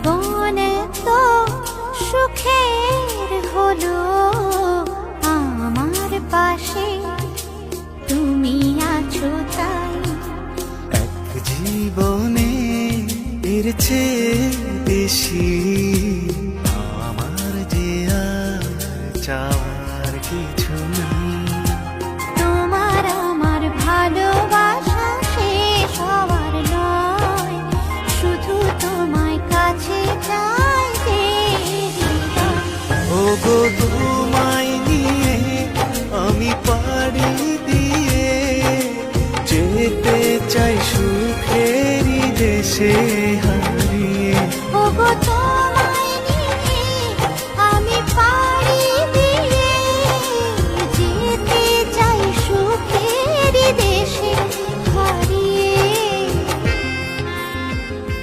জীবন তো সুখের হলো আমার পাশে তুমি আছো তাই। এক জীবনে এর চেয়ে বেশি আমার যে আর চাওয়ার কিছু নেই। তোমার আমার ভালোবাসা শেষ হওয়ার নয়, শুধু তোমায় কাছে চাইতে। ওগো তোমায় নিয়ে আমি পাড়ি দিয়ে যেতে চাই সুখেরই দেশে হারিয়ে। ওগো তোমার